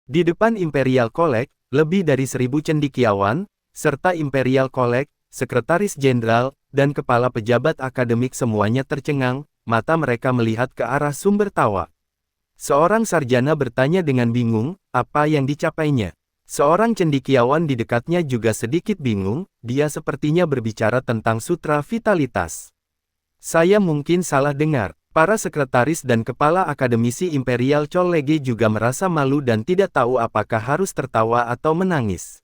Di depan Imperial College, lebih dari 1.000 cendekiawan, serta Imperial College, Sekretaris Jenderal, dan kepala pejabat akademik semuanya tercengang, mata mereka melihat ke arah sumber tawa. Seorang sarjana bertanya dengan bingung, apa yang dicapainya. Seorang cendekiawan di dekatnya juga sedikit bingung, dia sepertinya berbicara tentang sutra vitalitas. Saya mungkin salah dengar. Para sekretaris dan kepala akademisi Imperial College juga merasa malu dan tidak tahu apakah harus tertawa atau menangis.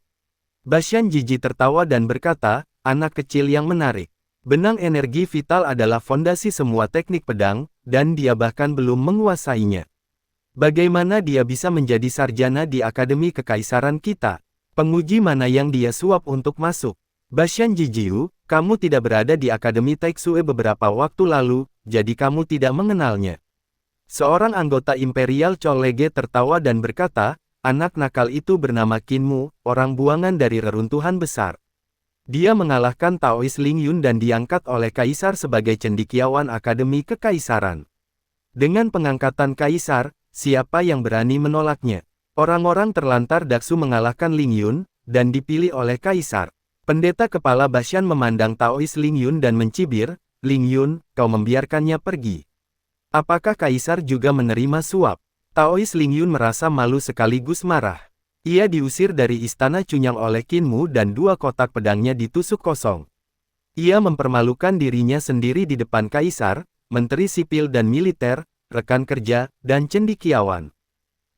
Bashan jijik tertawa dan berkata, anak kecil yang menarik. Benang energi vital adalah fondasi semua teknik pedang, dan dia bahkan belum menguasainya. Bagaimana dia bisa menjadi sarjana di Akademi Kekaisaran kita? Penguji mana yang dia suap untuk masuk? Bashan Jijiu, kamu tidak berada di Akademi Taixue beberapa waktu lalu, jadi kamu tidak mengenalnya. Seorang anggota Imperial College tertawa dan berkata, anak nakal itu bernama Qinmu, orang buangan dari reruntuhan besar. Dia mengalahkan Taois Ling Yun dan diangkat oleh Kaisar sebagai cendekiawan Akademi Kekaisaran. Dengan pengangkatan Kaisar, siapa yang berani menolaknya? Orang-orang terlantar Daksu mengalahkan Ling Yun, dan dipilih oleh Kaisar. Pendeta kepala Bashan memandang Taois Ling Yun dan mencibir, Ling Yun, kau membiarkannya pergi. Apakah Kaisar juga menerima suap? Taois Ling Yun merasa malu sekaligus marah. Ia diusir dari istana Cunyang oleh Qinmu dan 2 kotak pedangnya ditusuk kosong. Ia mempermalukan dirinya sendiri di depan Kaisar, menteri sipil dan militer, rekan kerja, dan cendekiawan.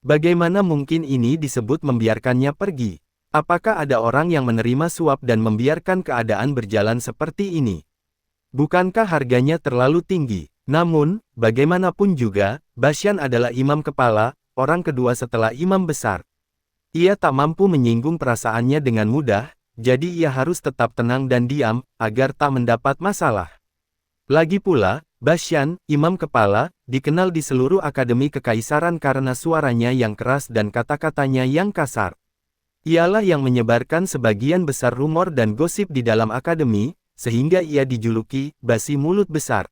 Bagaimana mungkin ini disebut membiarkannya pergi? Apakah ada orang yang menerima suap dan membiarkan keadaan berjalan seperti ini? Bukankah harganya terlalu tinggi? Namun, bagaimanapun juga, Bashan adalah imam kepala, orang kedua setelah imam besar. Ia tak mampu menyinggung perasaannya dengan mudah, jadi ia harus tetap tenang dan diam, agar tak mendapat masalah. Lagi pula, Bashan, imam kepala, dikenal di seluruh Akademi Kekaisaran karena suaranya yang keras dan kata-katanya yang kasar. Ialah yang menyebarkan sebagian besar rumor dan gosip di dalam akademi, sehingga ia dijuluki, basi mulut besar.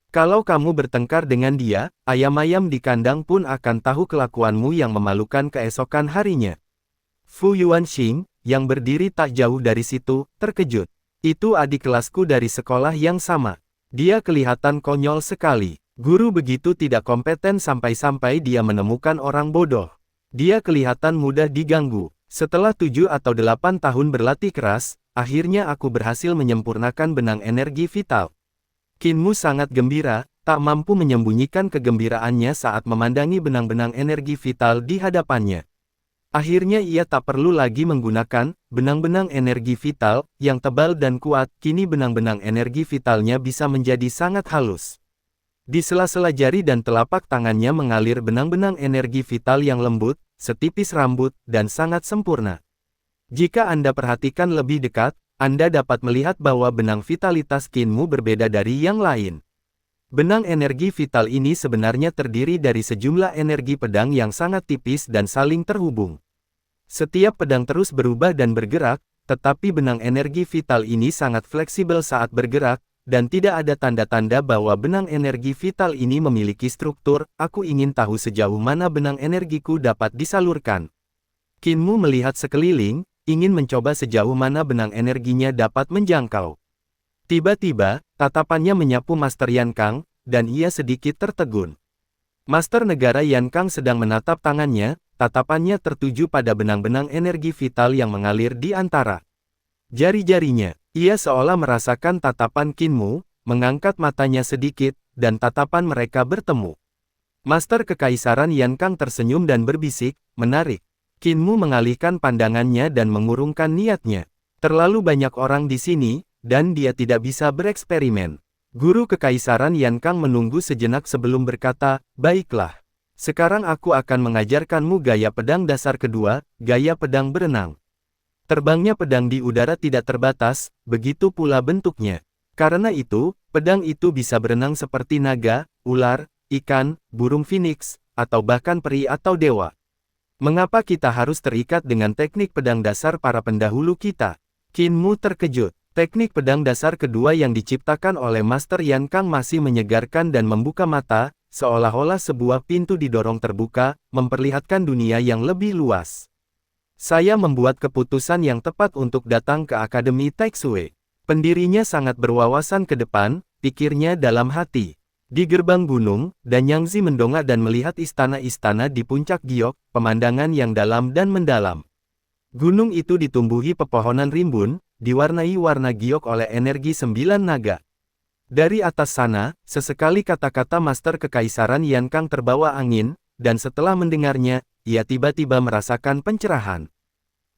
Kalau kamu bertengkar dengan dia, ayam-ayam di kandang pun akan tahu kelakuanmu yang memalukan keesokan harinya. Fu Yuanxing, yang berdiri tak jauh dari situ, terkejut. Itu adik kelasku dari sekolah yang sama. Dia kelihatan konyol sekali. Guru begitu tidak kompeten sampai-sampai dia menemukan orang bodoh. Dia kelihatan mudah diganggu. Setelah 7 atau 8 tahun berlatih keras, akhirnya aku berhasil menyempurnakan benang energi vital. Qinmu sangat gembira, tak mampu menyembunyikan kegembiraannya saat memandangi benang-benang energi vital di hadapannya. Akhirnya ia tak perlu lagi menggunakan benang-benang energi vital yang tebal dan kuat, kini benang-benang energi vitalnya bisa menjadi sangat halus. Di sela-sela jari dan telapak tangannya mengalir benang-benang energi vital yang lembut, setipis rambut, dan sangat sempurna. Jika Anda perhatikan lebih dekat, Anda dapat melihat bahwa benang vitalitas Qinmu berbeda dari yang lain. Benang energi vital ini sebenarnya terdiri dari sejumlah energi pedang yang sangat tipis dan saling terhubung. Setiap pedang terus berubah dan bergerak, tetapi benang energi vital ini sangat fleksibel saat bergerak, dan tidak ada tanda-tanda bahwa benang energi vital ini memiliki struktur. Aku ingin tahu sejauh mana benang energiku dapat disalurkan. Qinmu melihat sekeliling, ingin mencoba sejauh mana benang energinya dapat menjangkau. Tiba-tiba, tatapannya menyapu Master Yan Kang, dan ia sedikit tertegun. Master Negara Yan Kang sedang menatap tangannya, tatapannya tertuju pada benang-benang energi vital yang mengalir di antara jari-jarinya. Ia seolah merasakan tatapan Qinmu, mengangkat matanya sedikit, dan tatapan mereka bertemu. Master Kekaisaran Yan Kang tersenyum dan berbisik, menarik. Qinmu mengalihkan pandangannya dan mengurungkan niatnya. Terlalu banyak orang di sini, dan dia tidak bisa bereksperimen. Guru Kekaisaran Yan Kang menunggu sejenak sebelum berkata, baiklah. Sekarang aku akan mengajarkanmu gaya pedang dasar kedua, gaya pedang berenang. Terbangnya pedang di udara tidak terbatas, begitu pula bentuknya. Karena itu, pedang itu bisa berenang seperti naga, ular, ikan, burung phoenix, atau bahkan peri atau dewa. Mengapa kita harus terikat dengan teknik pedang dasar para pendahulu kita? Qinmu terkejut. Teknik pedang dasar kedua yang diciptakan oleh Master Yan Kang masih menyegarkan dan membuka mata, seolah-olah sebuah pintu didorong terbuka, memperlihatkan dunia yang lebih luas. Saya membuat keputusan yang tepat untuk datang ke Akademi Taixue. Pendirinya sangat berwawasan ke depan, pikirnya dalam hati. Di gerbang gunung, Danyang Zi mendongak dan melihat istana-istana di puncak giok, pemandangan yang dalam dan mendalam. Gunung itu ditumbuhi pepohonan rimbun, diwarnai warna giok oleh energi 9 naga. Dari atas sana, sesekali kata-kata Master Kekaisaran Yankang terbawa angin, dan setelah mendengarnya, ia tiba-tiba merasakan pencerahan.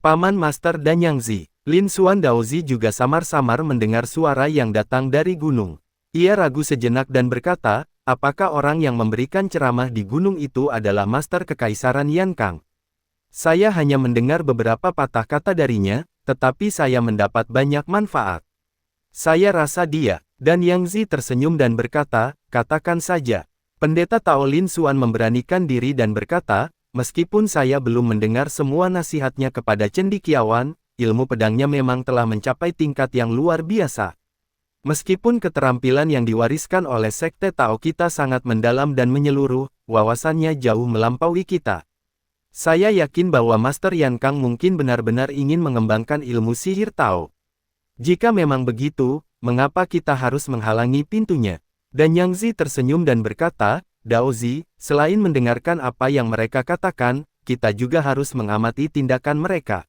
Paman Master Danyang Zi, Lin Xuan Daozi juga samar-samar mendengar suara yang datang dari gunung. Ia ragu sejenak dan berkata, apakah orang yang memberikan ceramah di gunung itu adalah Master Kekaisaran Yankang? Saya hanya mendengar beberapa patah kata darinya, tetapi saya mendapat banyak manfaat. Saya rasa dia. Dan Yang Zi tersenyum dan berkata, katakan saja. Pendeta Tao Lin Xuan memberanikan diri dan berkata, meskipun saya belum mendengar semua nasihatnya kepada cendekiawan, ilmu pedangnya memang telah mencapai tingkat yang luar biasa. Meskipun keterampilan yang diwariskan oleh Sekte Tao kita sangat mendalam dan menyeluruh, wawasannya jauh melampaui kita. Saya yakin bahwa Master Yankang mungkin benar-benar ingin mengembangkan ilmu sihir Tao. Jika memang begitu, mengapa kita harus menghalangi pintunya? Dan Yang Zi tersenyum dan berkata, Daozi, selain mendengarkan apa yang mereka katakan, kita juga harus mengamati tindakan mereka.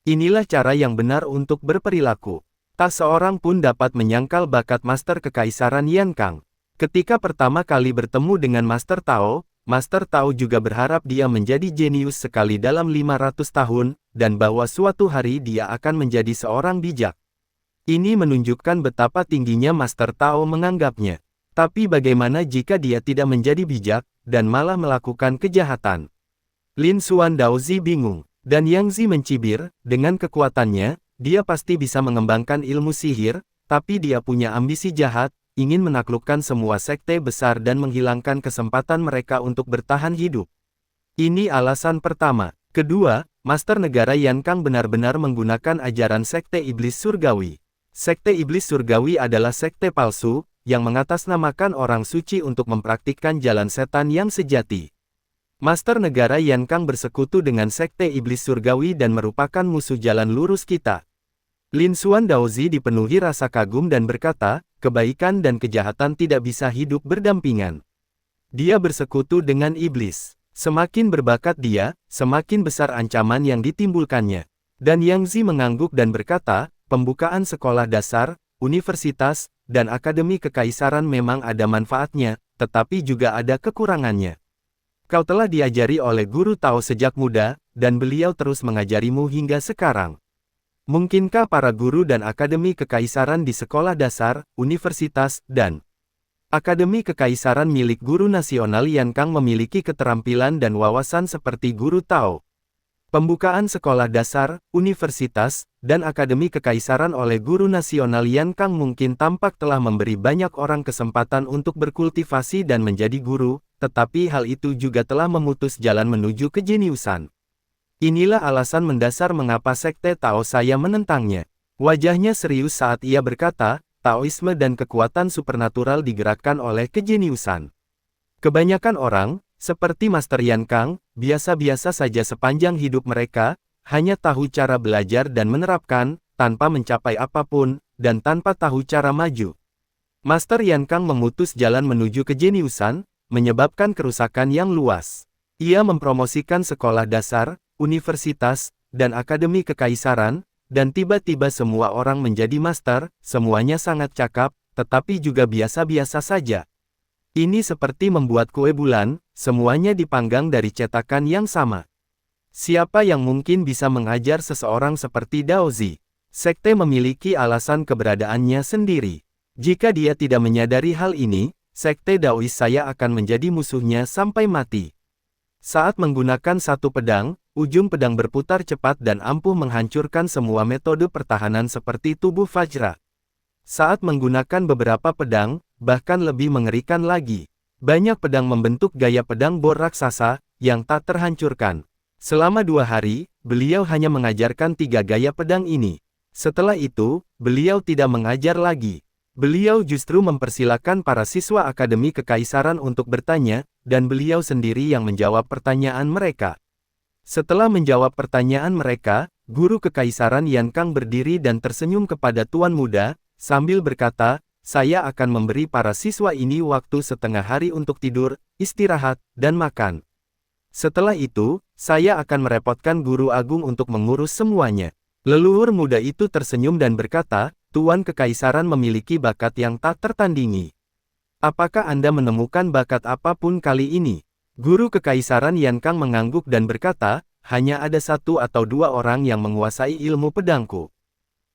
Inilah cara yang benar untuk berperilaku. Tak seorang pun dapat menyangkal bakat Master Kekaisaran Yankang. Ketika pertama kali bertemu dengan Master Tao juga berharap dia menjadi jenius sekali dalam 500 tahun, dan bahwa suatu hari dia akan menjadi seorang bijak. Ini menunjukkan betapa tingginya Master Tao menganggapnya. Tapi bagaimana jika dia tidak menjadi bijak, dan malah melakukan kejahatan? Lin Xuan Daozi bingung, dan Yang Zi mencibir, dengan kekuatannya, dia pasti bisa mengembangkan ilmu sihir, tapi dia punya ambisi jahat, ingin menaklukkan semua sekte besar dan menghilangkan kesempatan mereka untuk bertahan hidup. Ini alasan pertama. Kedua, Master Negara Yankang benar-benar menggunakan ajaran Sekte Iblis Surgawi. Sekte Iblis Surgawi adalah sekte palsu, yang mengatasnamakan orang suci untuk mempraktikkan jalan setan yang sejati. Master Negara Yankang bersekutu dengan Sekte Iblis Surgawi dan merupakan musuh jalan lurus kita. Lin Xuan Daozi dipenuhi rasa kagum dan berkata, kebaikan dan kejahatan tidak bisa hidup berdampingan. Dia bersekutu dengan iblis. Semakin berbakat dia, semakin besar ancaman yang ditimbulkannya. Dan Yang Zi mengangguk dan berkata, pembukaan sekolah dasar, universitas, dan akademi kekaisaran memang ada manfaatnya, tetapi juga ada kekurangannya. Kau telah diajari oleh guru Tao sejak muda, dan beliau terus mengajarimu hingga sekarang. Mungkinkah para guru dan akademi kekaisaran di sekolah dasar, universitas, dan akademi kekaisaran milik guru nasional Yankang memiliki keterampilan dan wawasan seperti guru Tao? Pembukaan sekolah dasar, universitas, dan akademi kekaisaran oleh guru nasional Yankang mungkin tampak telah memberi banyak orang kesempatan untuk berkultivasi dan menjadi guru, tetapi hal itu juga telah memutus jalan menuju kejeniusan. Inilah alasan mendasar mengapa Sekte Tao saya menentangnya. Wajahnya serius saat ia berkata, Taoisme dan kekuatan supernatural digerakkan oleh kejeniusan. Kebanyakan orang, seperti Master Yankang, biasa-biasa saja sepanjang hidup mereka, hanya tahu cara belajar dan menerapkan, tanpa mencapai apapun, dan tanpa tahu cara maju. Master Yankang memutus jalan menuju kejeniusan, menyebabkan kerusakan yang luas. Ia mempromosikan sekolah dasar, universitas, dan akademi kekaisaran, dan tiba-tiba semua orang menjadi master, semuanya sangat cakap, tetapi juga biasa-biasa saja. Ini seperti membuat kue bulan, semuanya dipanggang dari cetakan yang sama. Siapa yang mungkin bisa mengajar seseorang seperti Daozi? Sekte memiliki alasan keberadaannya sendiri. Jika dia tidak menyadari hal ini, Sekte Daois saya akan menjadi musuhnya sampai mati. Saat menggunakan satu pedang, ujung pedang berputar cepat dan ampuh menghancurkan semua metode pertahanan seperti tubuh Vajra. Saat menggunakan beberapa pedang, bahkan lebih mengerikan lagi. Banyak pedang membentuk gaya pedang bor raksasa, yang tak terhancurkan. Selama 2 hari, beliau hanya mengajarkan 3 gaya pedang ini. Setelah itu, beliau tidak mengajar lagi. Beliau justru mempersilakan para siswa Akademi Kekaisaran untuk bertanya, dan beliau sendiri yang menjawab pertanyaan mereka. Setelah menjawab pertanyaan mereka, guru Kekaisaran Yan Kang berdiri dan tersenyum kepada Tuan Muda, sambil berkata, "Saya akan memberi para siswa ini waktu setengah hari untuk tidur, istirahat, dan makan. Setelah itu, saya akan merepotkan Guru Agung untuk mengurus semuanya." Leluhur muda itu tersenyum dan berkata, "Tuan Kekaisaran memiliki bakat yang tak tertandingi. Apakah Anda menemukan bakat apapun kali ini?" Guru Kekaisaran Yan Kang mengangguk dan berkata, "Hanya ada satu atau dua orang yang menguasai ilmu pedangku.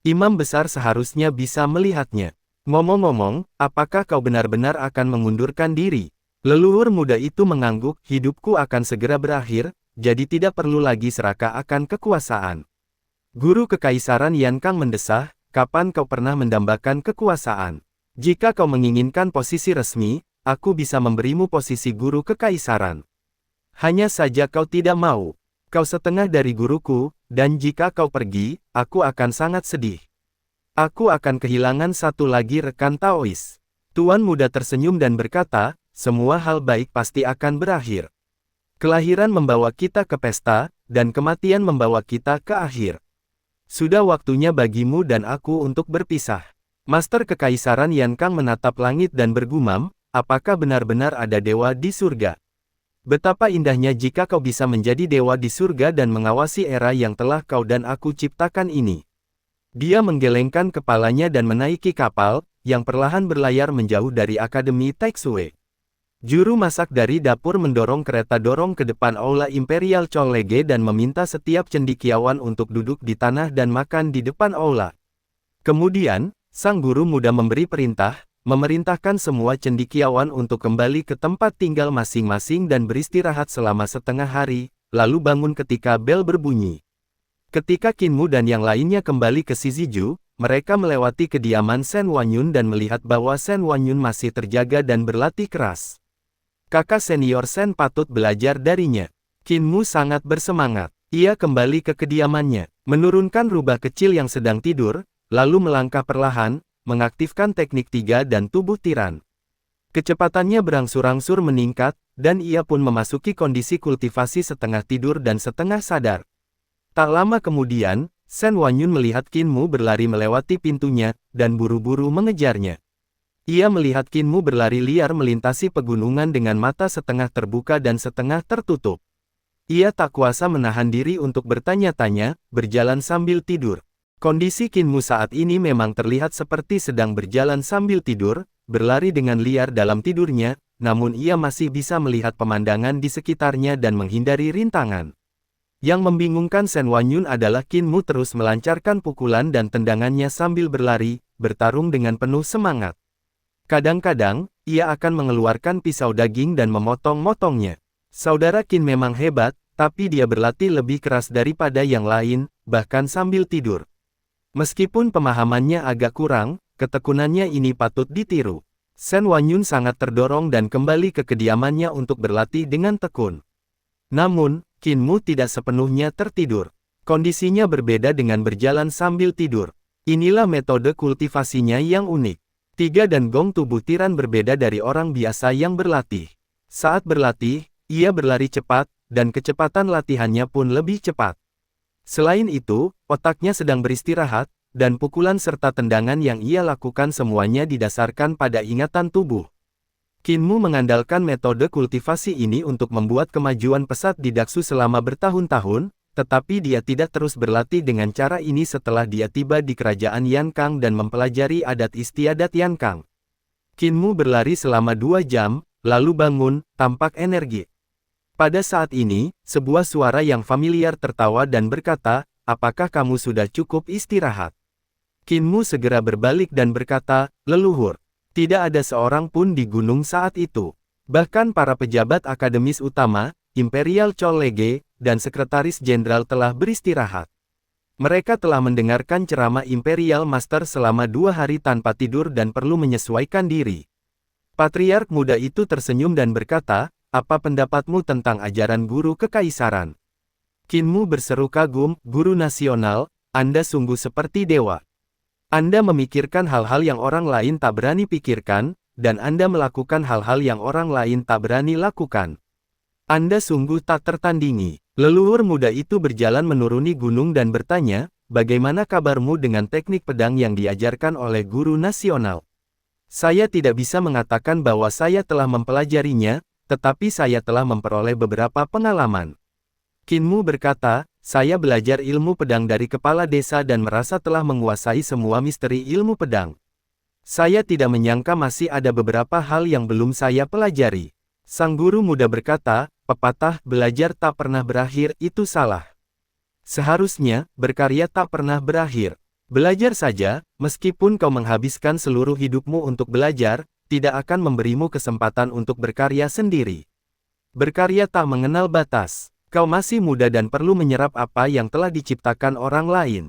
Imam besar seharusnya bisa melihatnya. Ngomong-ngomong, apakah kau benar-benar akan mengundurkan diri?" Leluhur muda itu mengangguk, "Hidupku akan segera berakhir, jadi tidak perlu lagi serakah akan kekuasaan." Guru Kekaisaran Yan Kang mendesah, "Kapan kau pernah mendambakan kekuasaan? Jika kau menginginkan posisi resmi, aku bisa memberimu posisi guru kekaisaran. Hanya saja kau tidak mau. Kau setengah dari guruku, dan jika kau pergi, aku akan sangat sedih. Aku akan kehilangan satu lagi rekan Taois." Tuan muda tersenyum dan berkata, "Semua hal baik pasti akan berakhir. Kelahiran membawa kita ke pesta, dan kematian membawa kita ke akhir. Sudah waktunya bagimu dan aku untuk berpisah." Master Kekaisaran Yan Kang menatap langit dan bergumam, "Apakah benar-benar ada dewa di surga? Betapa indahnya jika kau bisa menjadi dewa di surga dan mengawasi era yang telah kau dan aku ciptakan ini." Dia menggelengkan kepalanya dan menaiki kapal, yang perlahan berlayar menjauh dari Akademi Taixue. Juru masak dari dapur mendorong kereta dorong ke depan Aula Imperial Chollege dan meminta setiap cendekiawan untuk duduk di tanah dan makan di depan aula. Kemudian, sang guru muda memberi perintah, memerintahkan semua cendekiawan untuk kembali ke tempat tinggal masing-masing dan beristirahat selama setengah hari, lalu bangun ketika bel berbunyi. Ketika Qin Mu dan yang lainnya kembali ke Shiziju, mereka melewati kediaman Shen Wanyun dan melihat bahwa Shen Wanyun masih terjaga dan berlatih keras. Kakak senior Shen patut belajar darinya. Qin Mu sangat bersemangat. Ia kembali ke kediamannya, menurunkan rubah kecil yang sedang tidur, lalu melangkah perlahan, mengaktifkan teknik 3 dan tubuh tiran. Kecepatannya berangsur-angsur meningkat, dan ia pun memasuki kondisi kultivasi setengah tidur dan setengah sadar. Tak lama kemudian, Shen Wanyun melihat Qin Mu berlari melewati pintunya, dan buru-buru mengejarnya. Ia melihat Qin Mu berlari liar melintasi pegunungan dengan mata setengah terbuka dan setengah tertutup. Ia tak kuasa menahan diri untuk bertanya-tanya, berjalan sambil tidur. Kondisi Qin Mu saat ini memang terlihat seperti sedang berjalan sambil tidur, berlari dengan liar dalam tidurnya, namun ia masih bisa melihat pemandangan di sekitarnya dan menghindari rintangan. Yang membingungkan Shen Wanyun adalah Qin Mu terus melancarkan pukulan dan tendangannya sambil berlari, bertarung dengan penuh semangat. Kadang-kadang, ia akan mengeluarkan pisau daging dan memotong-motongnya. Saudara Qin memang hebat, tapi dia berlatih lebih keras daripada yang lain, bahkan sambil tidur. Meskipun pemahamannya agak kurang, ketekunannya ini patut ditiru. Shen Wanyun sangat terdorong dan kembali ke kediamannya untuk berlatih dengan tekun. Namun, Qin Mu tidak sepenuhnya tertidur. Kondisinya berbeda dengan berjalan sambil tidur. Inilah metode kultivasinya yang unik. 3 dan gong tubuh tiran berbeda dari orang biasa yang berlatih. Saat berlatih, ia berlari cepat, dan kecepatan latihannya pun lebih cepat. Selain itu, otaknya sedang beristirahat, dan pukulan serta tendangan yang ia lakukan semuanya didasarkan pada ingatan tubuh. Qin Mu mengandalkan metode kultivasi ini untuk membuat kemajuan pesat di Daksu selama bertahun-tahun, tetapi dia tidak terus berlatih dengan cara ini setelah dia tiba di kerajaan Yan Kang dan mempelajari adat istiadat Yan Kang. Qin Mu berlari selama 2 jam, lalu bangun, tampak energi. Pada saat ini, sebuah suara yang familiar tertawa dan berkata, "Apakah kamu sudah cukup istirahat?" Qin Mu segera berbalik dan berkata, "Leluhur." Tidak ada seorang pun di gunung saat itu. Bahkan para pejabat akademis utama, Imperial Chollege, dan Sekretaris Jenderal telah beristirahat. Mereka telah mendengarkan ceramah Imperial Master selama 2 hari tanpa tidur dan perlu menyesuaikan diri. Patriark muda itu tersenyum dan berkata, "Apa pendapatmu tentang ajaran guru kekaisaran?" Qin Mu berseru kagum, "Guru nasional, Anda sungguh seperti dewa." Anda memikirkan hal-hal yang orang lain tak berani pikirkan, dan Anda melakukan hal-hal yang orang lain tak berani lakukan. Anda sungguh tak tertandingi. Leluhur muda itu berjalan menuruni gunung dan bertanya, bagaimana kabarmu dengan teknik pedang yang diajarkan oleh guru nasional? Saya tidak bisa mengatakan bahwa saya telah mempelajarinya, tetapi saya telah memperoleh beberapa pengalaman. Kinmu berkata, saya belajar ilmu pedang dari kepala desa dan merasa telah menguasai semua misteri ilmu pedang. Saya tidak menyangka masih ada beberapa hal yang belum saya pelajari. Sang guru muda berkata, pepatah, belajar tak pernah berakhir, itu salah. Seharusnya, berkarya tak pernah berakhir. Belajar saja, meskipun kau menghabiskan seluruh hidupmu untuk belajar, tidak akan memberimu kesempatan untuk berkarya sendiri. Berkarya tak mengenal batas. Kau masih muda dan perlu menyerap apa yang telah diciptakan orang lain.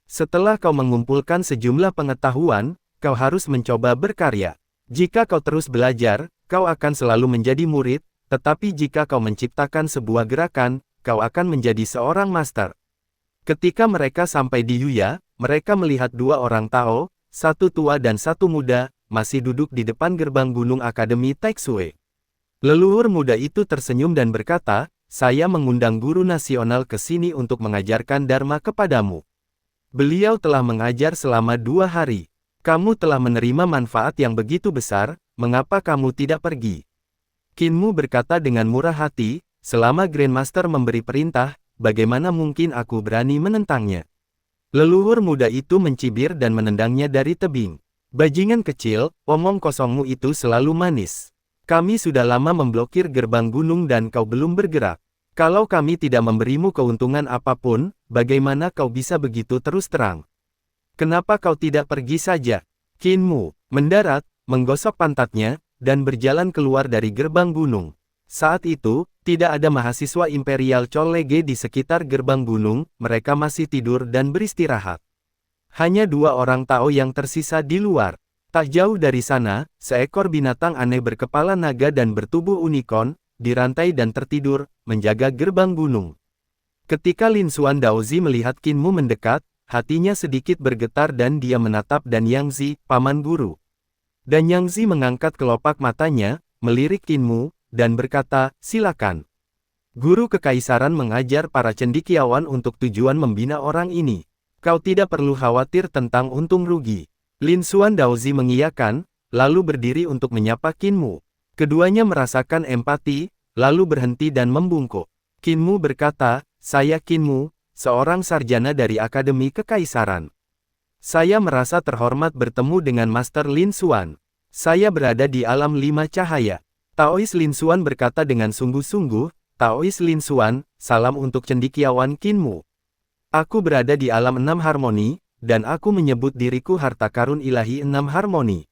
Setelah kau mengumpulkan sejumlah pengetahuan, kau harus mencoba berkarya. Jika kau terus belajar, kau akan selalu menjadi murid, tetapi jika kau menciptakan sebuah gerakan, kau akan menjadi seorang master. Ketika mereka sampai di Yuya, mereka melihat dua orang Tao, satu tua dan satu muda, masih duduk di depan gerbang gunung Akademi Taixue. Leluhur muda itu tersenyum dan berkata, saya mengundang guru nasional ke sini untuk mengajarkan Dharma kepadamu. Beliau telah mengajar selama 2 hari. Kamu telah menerima manfaat yang begitu besar, mengapa kamu tidak pergi? Kinmu berkata dengan murah hati, selama Grandmaster memberi perintah, bagaimana mungkin aku berani menentangnya? Leluhur muda itu mencibir dan menendangnya dari tebing. Bajingan kecil, omong kosongmu itu selalu manis. Kami sudah lama memblokir gerbang gunung dan kau belum bergerak. Kalau kami tidak memberimu keuntungan apapun, bagaimana kau bisa begitu terus terang? Kenapa kau tidak pergi saja? Kinmu mendarat, menggosok pantatnya, dan berjalan keluar dari gerbang gunung. Saat itu, tidak ada mahasiswa Imperial College di sekitar gerbang gunung, mereka masih tidur dan beristirahat. Hanya 2 orang Tao yang tersisa di luar. Tak jauh dari sana, seekor binatang aneh berkepala naga dan bertubuh unicorn, dirantai dan tertidur, menjaga gerbang gunung. Ketika Lin Xuan Daozi melihat Kinmu mendekat, hatinya sedikit bergetar dan dia menatap Dan Yangzi, paman guru. Dan Yangzi mengangkat kelopak matanya, melirik Kinmu, dan berkata, silakan. Guru kekaisaran mengajar para cendekiawan untuk tujuan membina orang ini. Kau tidak perlu khawatir tentang untung rugi. Lin Xuan Daozi mengiyakan, lalu berdiri untuk menyapa Kinmu. Keduanya merasakan empati, lalu berhenti dan membungkuk. Kinmu berkata, saya Kinmu, seorang sarjana dari Akademi Kekaisaran. Saya merasa terhormat bertemu dengan Master Lin Xuan. Saya berada di alam 5 cahaya. Taois Lin Xuan berkata dengan sungguh-sungguh, Taois Lin Xuan, salam untuk cendekiawan Kinmu. Aku berada di alam 6 harmoni, dan aku menyebut diriku harta karun ilahi 6 harmoni.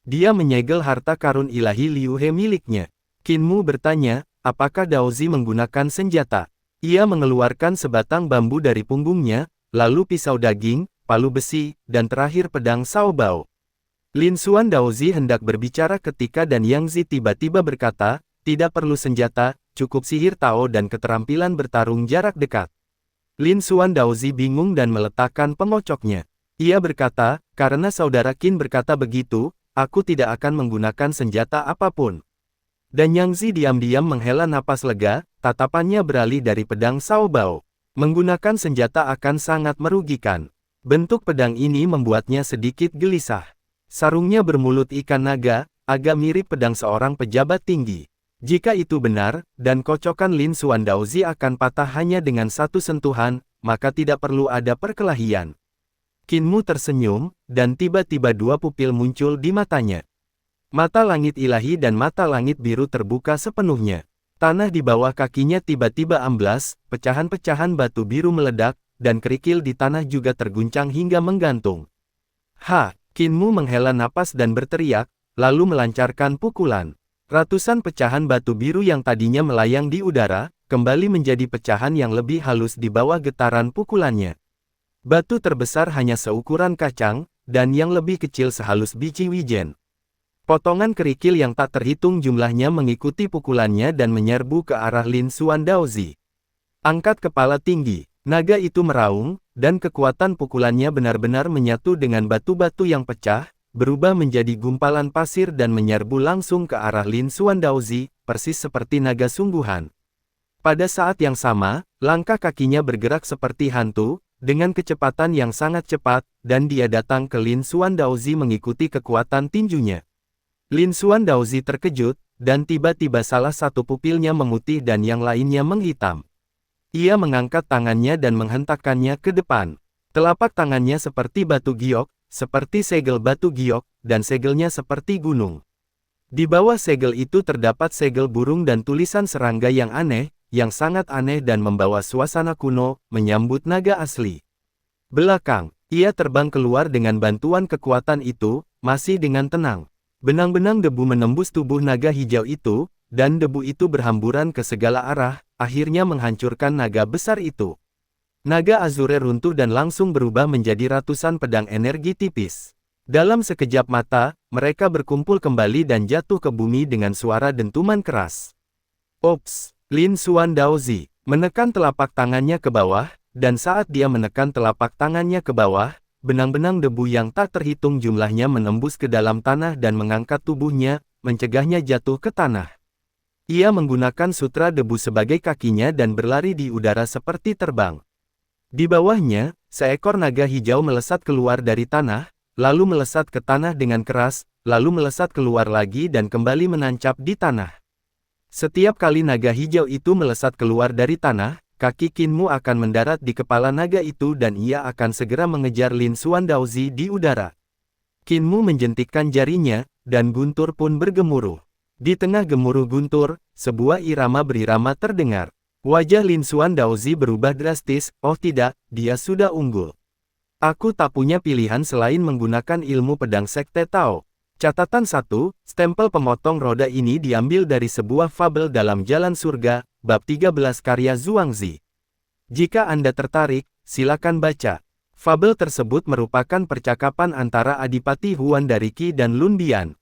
Dia menyegel harta karun ilahi Liu He miliknya. Kinmu bertanya, apakah Daozi menggunakan senjata? Ia mengeluarkan sebatang bambu dari punggungnya, lalu pisau daging, palu besi, dan terakhir pedang Sao Bao. Lin Xuan Daozi hendak berbicara ketika Dan Yangzi tiba-tiba berkata, tidak perlu senjata, cukup sihir Tao dan keterampilan bertarung jarak dekat. Lin Xuan Daozi bingung dan meletakkan pengocoknya. Ia berkata, karena saudara Qin berkata begitu, aku tidak akan menggunakan senjata apapun. Dan Yangzi diam-diam menghela napas lega, tatapannya beralih dari pedang Sao Bao. Menggunakan senjata akan sangat merugikan. Bentuk pedang ini membuatnya sedikit gelisah. Sarungnya bermulut ikan naga, agak mirip pedang seorang pejabat tinggi. Jika itu benar, dan kocokan Lin Xuan Daozi akan patah hanya dengan satu sentuhan, maka tidak perlu ada perkelahian. Kinmu tersenyum, dan tiba-tiba 2 pupil muncul di matanya. Mata langit ilahi dan mata langit biru terbuka sepenuhnya. Tanah di bawah kakinya tiba-tiba amblas, pecahan-pecahan batu biru meledak, dan kerikil di tanah juga terguncang hingga menggantung. Kinmu menghela napas dan berteriak, lalu melancarkan pukulan. Ratusan pecahan batu biru yang tadinya melayang di udara, kembali menjadi pecahan yang lebih halus di bawah getaran pukulannya. Batu terbesar hanya seukuran kacang, dan yang lebih kecil sehalus biji wijen. Potongan kerikil yang tak terhitung jumlahnya mengikuti pukulannya dan menyerbu ke arah Lin Xuan Daozi. Angkat kepala tinggi. Naga itu meraung, dan kekuatan pukulannya benar-benar menyatu dengan batu-batu yang pecah, berubah menjadi gumpalan pasir dan menyerbu langsung ke arah Lin Xuan Daozi, persis seperti naga sungguhan. Pada saat yang sama, langkah kakinya bergerak seperti hantu, dengan kecepatan yang sangat cepat, dan dia datang ke Lin Xuan Daozi mengikuti kekuatan tinjunya. Lin Xuan Daozi terkejut, dan tiba-tiba salah satu pupilnya memutih dan yang lainnya menghitam. Ia mengangkat tangannya dan menghentakkannya ke depan. Telapak tangannya seperti batu giok, seperti segel batu giok, dan segelnya seperti gunung. Di bawah segel itu terdapat segel burung dan tulisan serangga yang aneh, yang sangat aneh dan membawa suasana kuno, menyambut naga asli. Belakang, ia terbang keluar dengan bantuan kekuatan itu, masih dengan tenang. Benang-benang debu menembus tubuh naga hijau itu, dan debu itu berhamburan ke segala arah, akhirnya menghancurkan naga besar itu. Naga Azure runtuh dan langsung berubah menjadi ratusan pedang energi tipis. Dalam sekejap mata, mereka berkumpul kembali dan jatuh ke bumi dengan suara dentuman keras. Ops! Lin Xuan Daozi menekan telapak tangannya ke bawah, dan saat dia menekan telapak tangannya ke bawah, benang-benang debu yang tak terhitung jumlahnya menembus ke dalam tanah dan mengangkat tubuhnya, mencegahnya jatuh ke tanah. Ia menggunakan sutra debu sebagai kakinya dan berlari di udara seperti terbang. Di bawahnya, seekor naga hijau melesat keluar dari tanah, lalu melesat ke tanah dengan keras, lalu melesat keluar lagi dan kembali menancap di tanah. Setiap kali naga hijau itu melesat keluar dari tanah, kaki Qinmu akan mendarat di kepala naga itu dan ia akan segera mengejar Lin Xuan Daozi di udara. Qinmu menjentikkan jarinya, dan guntur pun bergemuruh. Di tengah gemuruh guntur, sebuah irama berirama terdengar. Wajah Lin Xuan Daozi berubah drastis, oh tidak, dia sudah unggul. Aku tak punya pilihan selain menggunakan ilmu pedang Sekte Tao. Catatan 1, stempel pemotong roda ini diambil dari sebuah fabel dalam Jalan Surga, bab 13 karya Zhuangzi. Jika Anda tertarik, silakan baca. Fabel tersebut merupakan percakapan antara Adipati Huan dari Qi dan Lun Bian.